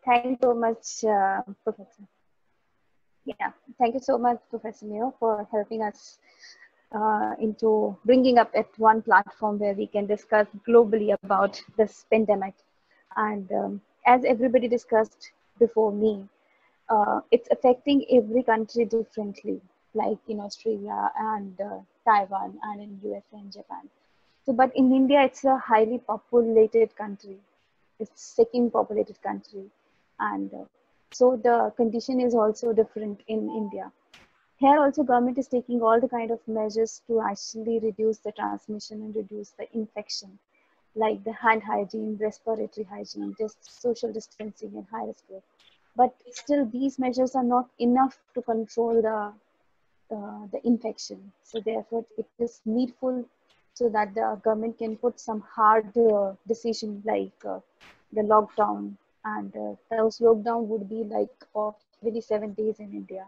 Thank you so much, Professor. Yeah, thank you so much, Professor Neo, for helping us into bringing up at one platform where we can discuss globally about this pandemic. And as everybody discussed before me, it's affecting every country differently, like in Australia and Taiwan and in USA and Japan. So, but in India, it's a highly populated country. It's second populated country. And so the condition is also different in India. Here also government is taking all the kind of measures to actually reduce the transmission and reduce the infection, like the hand hygiene, respiratory hygiene, just social distancing and high risk group. But still these measures are not enough to control the infection. So therefore it is needful so that the government can put some hard decision like the lockdown, and those lockdown would be like of 27 days in India.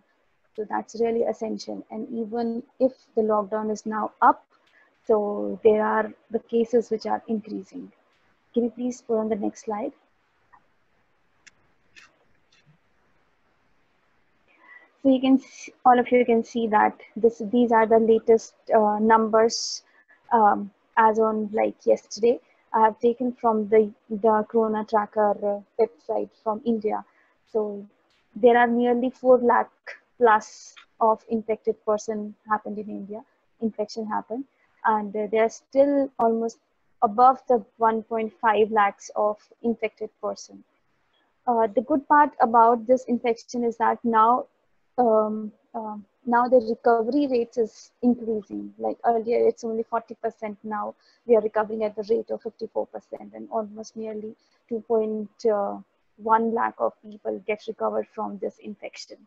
So that's really essential. And even if the lockdown is now up, so there are the cases which are increasing. Can you please put on the next slide? So you can see, all of you can see that these are the latest numbers as on like yesterday. I have taken from the Corona Tracker website from India. So there are nearly 4 lakh plus of infected person happened in India, infection happened. And there are still almost above the 1.5 lakhs of infected person. The good part about this infection is that now now the recovery rate is increasing. Like earlier, it's only 40%. Now we are recovering at the rate of 54%, and almost nearly 2.1 lakh of people get recovered from this infection.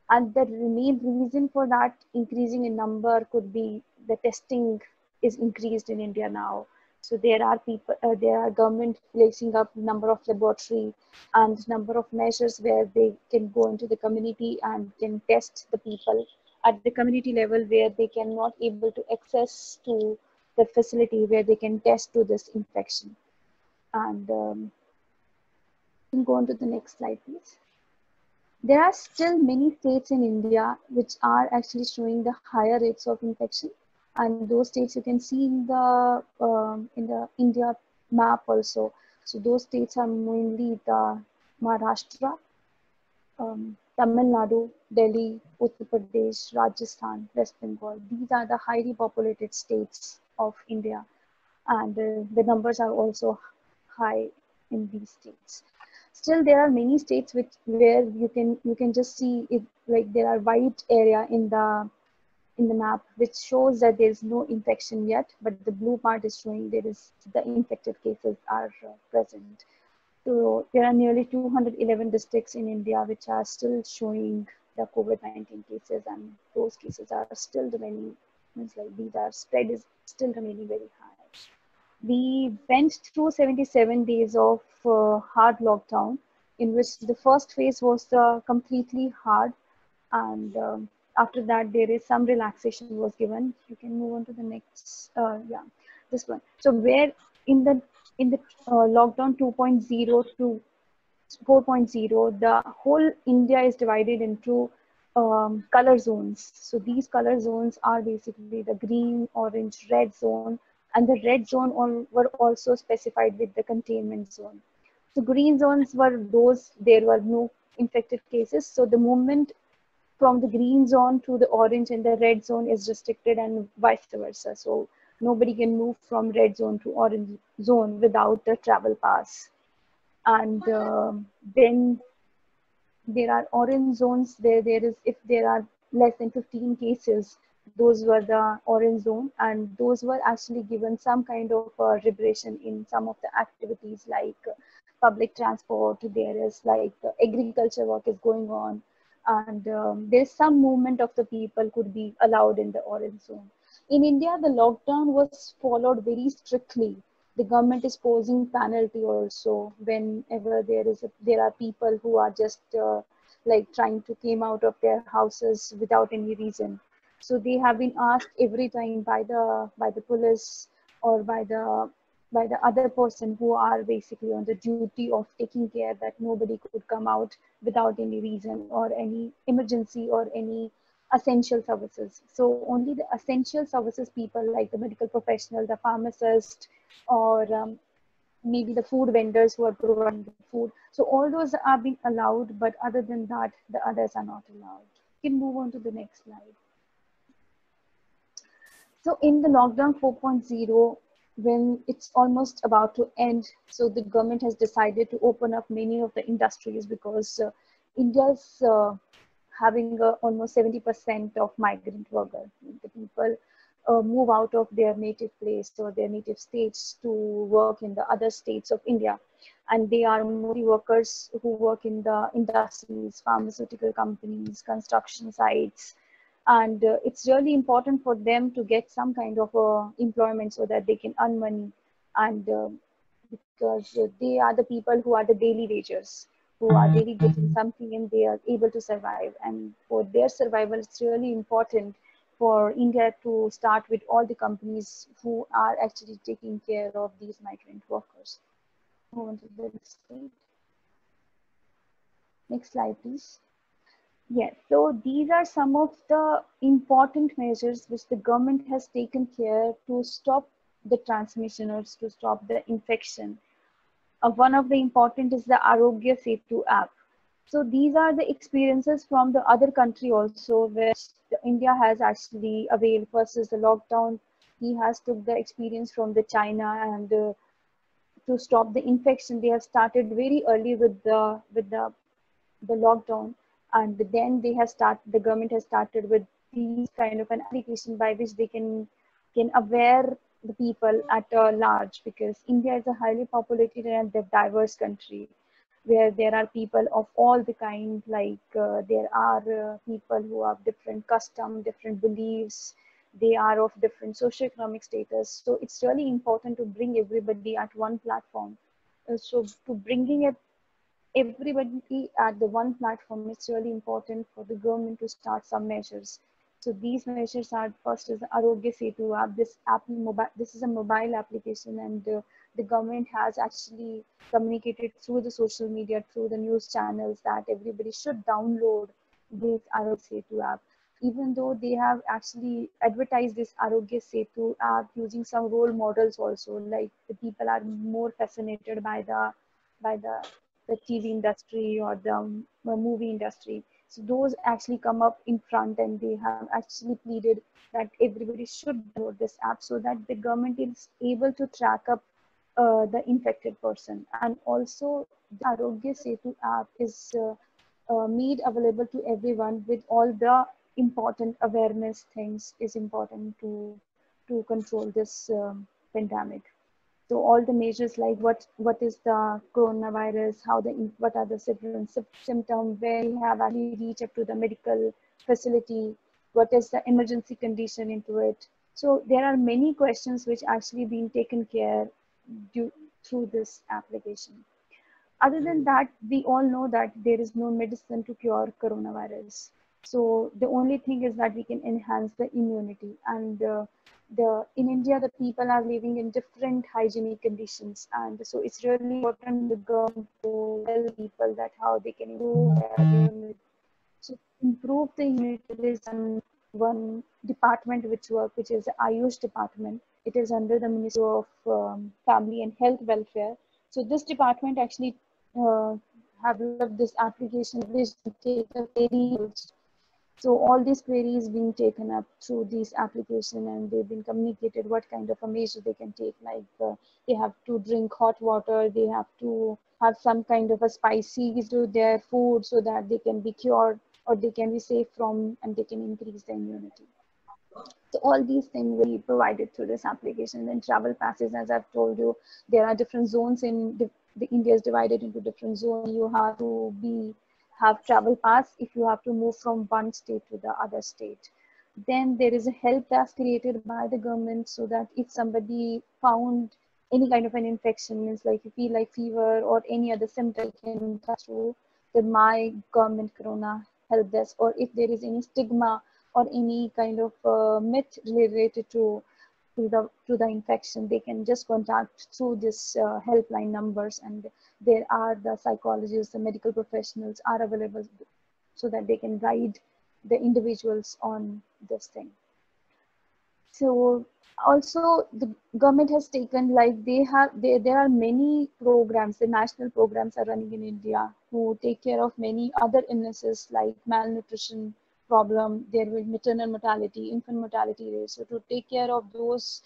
And the main reason for that increasing in number could be the testing is increased in India now. So there are people, there are government placing up number of laboratory and number of measures where they can go into the community and can test the people at the community level where they cannot able to access to the facility where they can test to this infection. And you can go on to the next slide, please. There are still many states in India which are actually showing the higher rates of infection. And those states you can see in the India map also. So those states are mainly the Maharashtra, Tamil Nadu, Delhi, Uttar Pradesh, Rajasthan, West Bengal. These are the highly populated states of India, and the numbers are also high in these states. Still, there are many states where you can just see it, like there are white area in the map which shows that there is no infection yet, but the blue part is showing there is the infected cases are present. So there are nearly 211 districts in India which are still showing the COVID-19 cases, and those cases are still remaining, means like these are spread is still remaining very high. We went through 77 days of hard lockdown, in which the first phase was completely hard, and after that there is some relaxation was given. You can move on to the next, yeah, this one. So where in the lockdown 2.0 to 4.0, the whole India is divided into color zones. So these color zones are basically the green, orange, red zone, and the red zone were also specified with the containment zone. So green zones were those there were no infected cases. So the movement from the green zone to the orange and the red zone is restricted, and vice versa. So nobody can move from red zone to orange zone without the travel pass. And then there are orange zones. There is, if there are less than 15 cases, those were the orange zone, and those were actually given some kind of liberation in some of the activities like public transport. There is like agriculture work is going on, and there's some movement of the people could be allowed in the orange zone. In India, the lockdown was followed very strictly. The government is posing penalty also whenever there are people who are just like trying to came out of their houses without any reason. So they have been asked every time by the police or by the other person who are basically on the duty of taking care that nobody could come out without any reason or any emergency or any essential services. So only the essential services people like the medical professional, the pharmacist, or maybe the food vendors who are providing the food. So all those are being allowed, but other than that, the others are not allowed. You can move on to the next slide. So in the lockdown 4.0, when it's almost about to end, so the government has decided to open up many of the industries because India's having almost 70% of migrant workers. The people move out of their native place or their native states to work in the other states of India. And they are mostly workers who work in the industries, pharmaceutical companies, construction sites, and it's really important for them to get some kind of employment so that they can earn money, and because they are the people who are the daily wagers, who are daily getting something and they are able to survive. And for their survival, it's really important for India to start with all the companies who are actually taking care of these migrant workers. Move on to the next slide. Next slide, please. Yes, so these are some of the important measures which the government has taken care to stop the transmission or to stop the infection. One of the important is the Arogya Setu app. So these are the experiences from the other country also, which India has actually availed. First is the lockdown. He has took the experience from the China, and to stop the infection, they have started very early with the lockdown, and then the government has started with these kind of an application by which they can aware the people at large, because India is a highly populated and diverse country where there are people of all the kind, like there are people who have different custom, different beliefs, they are of different socioeconomic status. So it's really important to bring everybody at one platform. So to bringing it everybody at the one platform, it's really important for the government to start some measures. So these measures are, first is the Arogya Setu app. This is a mobile application, and the government has actually communicated through the social media, through the news channels, that everybody should download this Arogya Setu app. Even though they have actually advertised this Arogya Setu app using some role models also, like the people are more fascinated by the TV industry or the movie industry. So those actually come up in front, and they have actually pleaded that everybody should download this app so that the government is able to track up the infected person. And also the Arogya Setu app is made available to everyone with all the important awareness things is important to control this pandemic. So all the measures like what is the coronavirus, what are the symptoms, where we have actually reached up to the medical facility, what is the emergency condition into it. So there are many questions which actually being taken care through this application. Other than that, we all know that there is no medicine to cure coronavirus. So the only thing is that we can enhance the immunity. And in India, the people are living in different hygienic conditions. And so it's really important the government to tell people that how they can improve their immunity. So improve the immunity, there is one department which is the Ayush department. It is under the Ministry of Family and Health Welfare. So this department actually have developed this application which take the queries. So all these queries being taken up through this application, and they've been communicated what kind of a measure they can take, like they have to drink hot water, they have to have some kind of a spicy to their food so that they can be cured or they can be safe from, and they can increase the immunity. So all these things will be provided through this application. Then travel passes, as I've told you, there are different zones in the India is divided into different zones. You have to have travel pass if you have to move from one state to the other state. Then there is a help desk created by the government so that if somebody found any kind of an infection, means like you feel like fever or any other symptom, you can touch through the My Government Corona help desk. Or if there is any stigma or any kind of myth related to to the infection, they can just contact through this helpline numbers, and there are the psychologists, the medical professionals are available so that they can guide the individuals on this thing. So also the government has taken, like there are many programs, the national programs are running in India who take care of many other illnesses like malnutrition problem, there will be maternal mortality, infant mortality rate. So to take care of those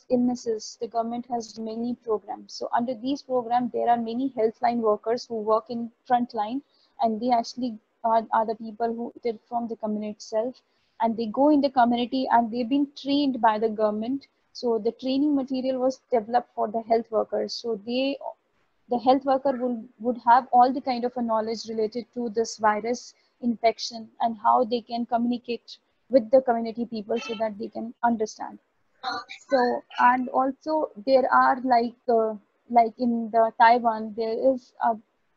illnesses, the government has many programs. So under these programs, there are many healthline workers who work in front line, and they actually are the people who did from the community itself, and they go in the community and they've been trained by the government. So the training material was developed for the health workers. So the health worker would have all the kind of a knowledge related to this virus infection and how they can communicate with the community people so that they can understand. So, and also there are like in the Taiwan, there is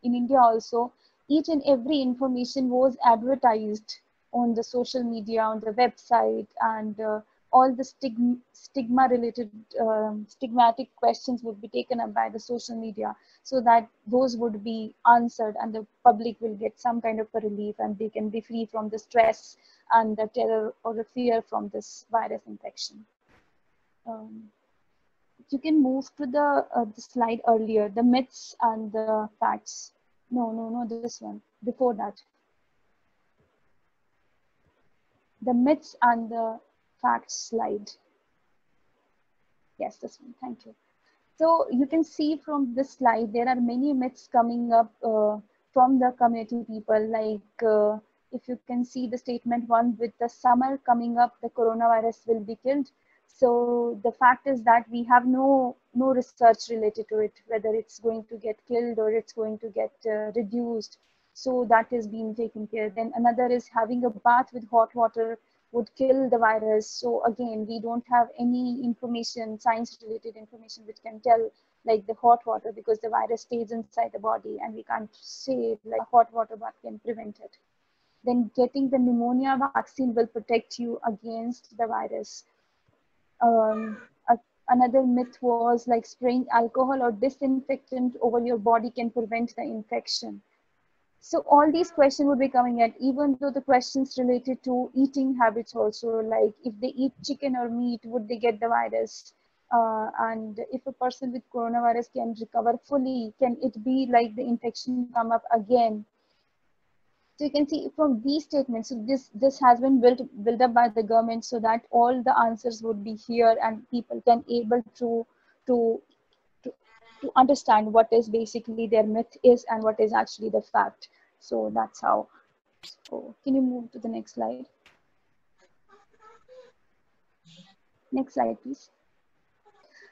in India also, each and every information was advertised on the social media, on the website, and all the stigma related stigmatic questions would be taken up by the social media, so that those would be answered and the public will get some kind of a relief and they can be free from the stress and the terror or the fear from this virus infection. You can move to the slide earlier, the myths and the facts. No, this one, before that. The myths and the facts slide. Yes, this one, thank you. So you can see from this slide, there are many myths coming up from the community people, like if you can see the statement one, with the summer coming up, the coronavirus will be killed. So the fact is that we have no research related to it, whether it's going to get killed or it's going to get reduced. So that is being taken care. Then another is having a bath with hot water would kill the virus. So again, we don't have any information, science related information, which can tell like the hot water, because the virus stays inside the body and we can't say like hot water bath can prevent it. Then getting the pneumonia vaccine will protect you against the virus. Another myth was like spraying alcohol or disinfectant over your body can prevent the infection. So all these questions would be coming at, even though the questions related to eating habits also, like if they eat chicken or meat, would they get the virus? And if a person with coronavirus can recover fully, can it be like the infection come up again? So you can see from these statements, so this has been built up by the government so that all the answers would be here and people can able to understand what is basically their myth is and what is actually the fact. So that's how. So can you move to the next slide? Next slide, please.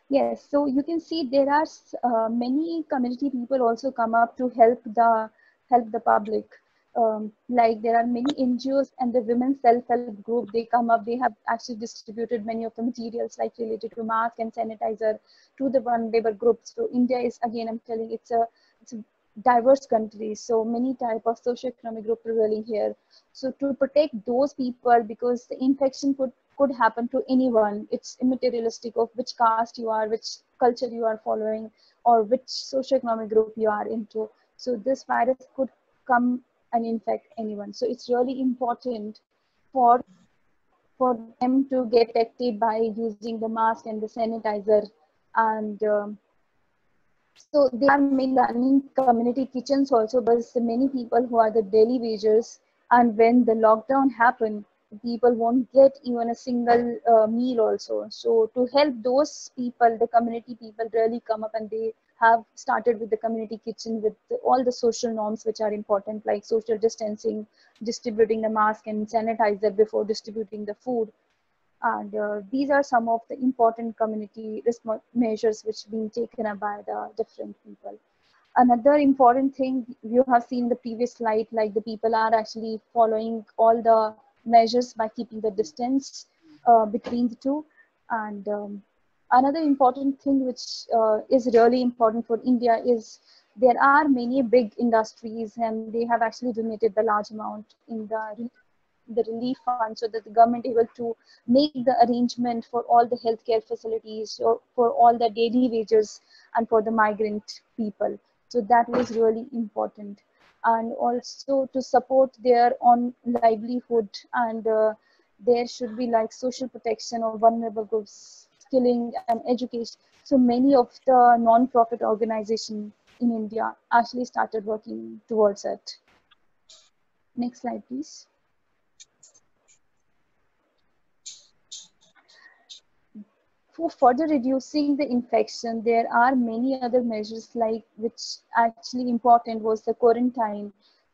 Yes, so you can see there are many community people also come up to help the public. Like there are many NGOs and the women's self-help group, they come up, they have actually distributed many of the materials like related to mask and sanitizer to the vulnerable groups. So India is, again, I'm telling, it's a diverse country, so many type of socioeconomic group prevailing here. So to protect those people, because the infection could happen to anyone, it's immaterialistic of which caste you are, which culture you are following, or which socioeconomic group you are into. So this virus could come and infect anyone. So it's really important for them to get protected by using the mask and the sanitizer. And so there are many running community kitchens also, but many people who are the daily wagers, and when the lockdown happened, people won't get even a single meal also. So to help those people, the community people really come up, and they have started with the community kitchen with all the social norms which are important, like social distancing, distributing the mask and sanitizer before distributing the food. And these are some of the important community measures which are being taken up by the different people. Another important thing you have seen the previous slide, like the people are actually following all the measures by keeping the distance between the two. And another important thing which is really important for India is there are many big industries and they have actually donated the large amount in the the relief fund, so that the government able to make the arrangement for all the healthcare facilities, or for all the daily wages, and for the migrant people. So that was really important. And also to support their own livelihood, and there should be like social protection of vulnerable groups, skilling and education. So many of the non-profit organizations in India actually started working towards it. Next slide, please. For further reducing the infection, there are many other measures, like which actually important was the quarantine.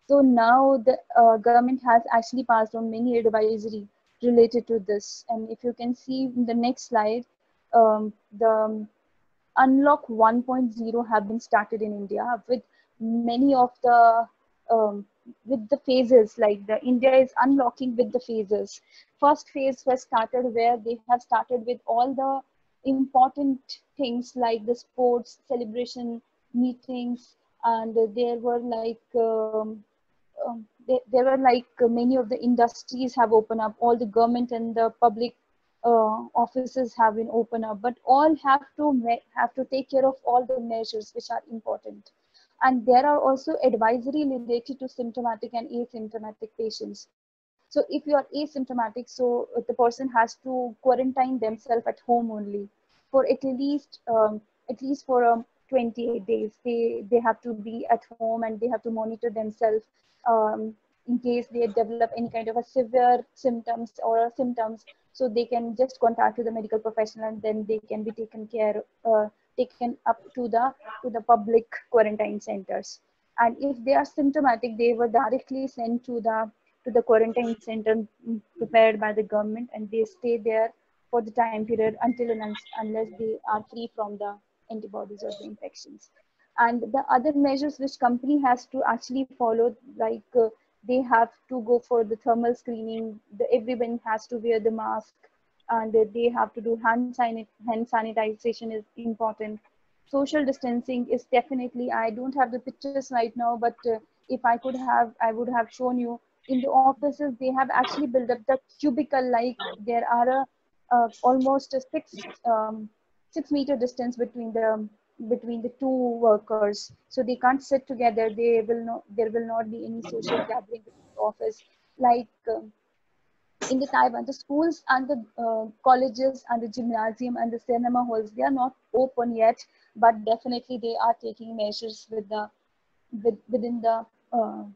So now the government has actually passed on many advisory related to this. And if you can see in the next slide, the Unlock 1.0 have been started in India with many of the with the phases, like the India is unlocking with the phases. First phase was started where they have started with all the important things like the sports, celebration, meetings, and there were like there were like many of the industries have opened up, all the government and the public offices have been opened up, but all have to take care of all the measures which are important. And there are also advisory related to symptomatic and asymptomatic patients. So if you are asymptomatic, so the person has to quarantine themselves at home only for at least for 28 days. They have to be at home, and they have to monitor themselves in case they develop any kind of a severe symptoms or symptoms, so they can just contact to the medical professional, and then they can be taken up to the public quarantine centers. And if they are symptomatic, they were directly sent to the quarantine center prepared by the government, and they stay there for the time period until and unless they are free from the antibodies or the infections. And the other measures which company has to actually follow, like they have to go for the thermal screening, everyone has to wear the mask, and they have to do hand sanitization is important. Social distancing is definitely, I don't have the pictures right now, but if I could have, I would have shown you. In the offices, they have actually built up the cubicle, like there are almost a 6 meter distance between the two workers, so they can't sit together. There will not be any social gathering in the office. Like in the Taiwan, the schools and the colleges and the gymnasium and the cinema halls, they are not open yet, but definitely they are taking measures within the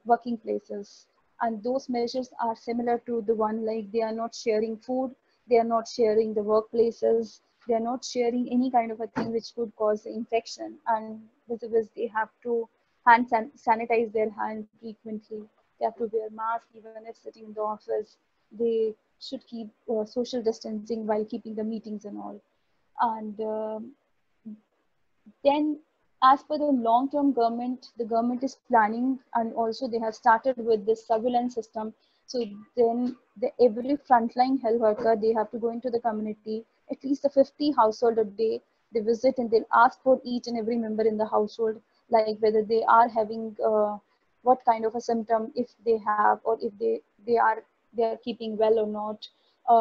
working places. And those measures are similar to the one, like they are not sharing food, they are not sharing the workplaces, they are not sharing any kind of a thing which could cause the infection. And with this, they have to sanitize their hands frequently. They have to wear masks even if sitting in the office. They should keep social distancing while keeping the meetings and all. And then as per the long-term government, the government is planning, and also they have started with this surveillance system. So then every frontline health worker, they have to go into the community, at least the 50 household a day. They visit and they'll ask for each and every member in the household, like whether they are having what kind of a symptom, if they have, or if they are keeping well or not,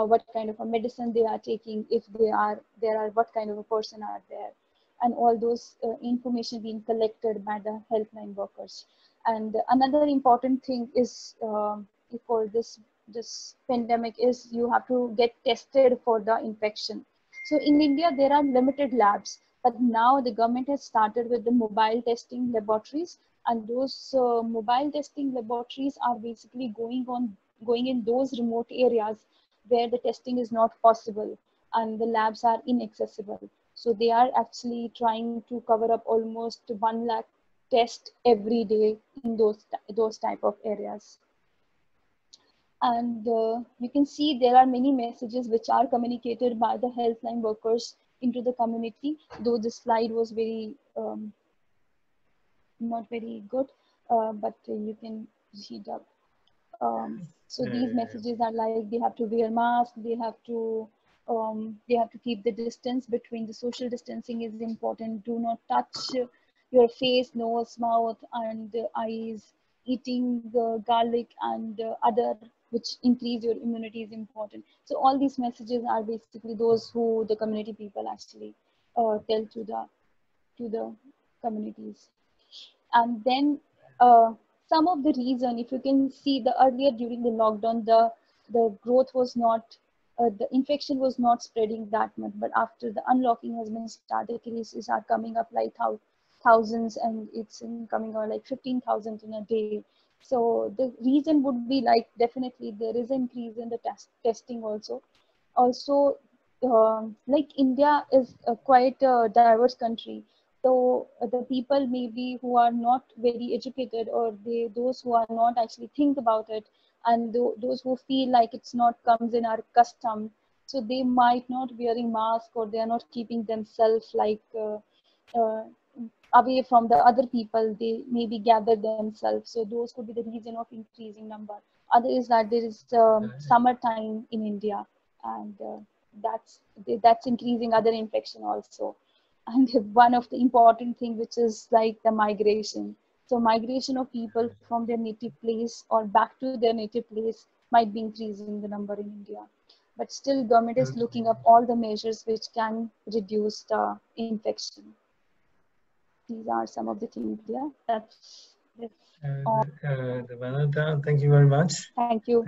what kind of a medicine they are taking, if there are what kind of a person are there, and all those information being collected by the helpline workers. And another important thing is for this pandemic is you have to get tested for the infection. So in India, there are limited labs, but now the government has started with the mobile testing laboratories, and those mobile testing laboratories are basically going in those remote areas where the testing is not possible and the labs are inaccessible. So they are actually trying to cover up almost 1 lakh tests every day in those type of areas. And you can see there are many messages which are communicated by the healthline workers into the community, though this slide was very not very good, but you can read up. So these messages are like they have to wear masks, they have to keep the distance between. The social distancing is important. Do not touch your face, nose, mouth, and eyes. Eating garlic and other which increase your immunity is important. So all these messages are basically those who the community people actually tell to the communities. And then some of the reason, if you can see, the earlier during the lockdown, the growth was not, the infection was not spreading that much, but after the unlocking has been started, the cases are coming up like thousands, and it's coming out like 15,000 in a day. So the reason would be like, definitely there is an increase in the testing also. Also, like India is quite a diverse country. So the people maybe who are not very educated, or those who are not actually think about it, and those who feel like it's not comes in our custom, so they might not wearing mask, or they are not keeping themselves like uh, away from the other people. They maybe gather themselves. So those could be the reason of increasing number. Other is that there is summertime in India, and that's increasing other infection also. And one of the important thing, which is like the migration. So migration of people from their native place or back to their native place might be increasing the number in India. But still, government is looking up all the measures which can reduce the infection. These are some of the things. Yeah, that's all. Vandana, thank you very much. Thank you.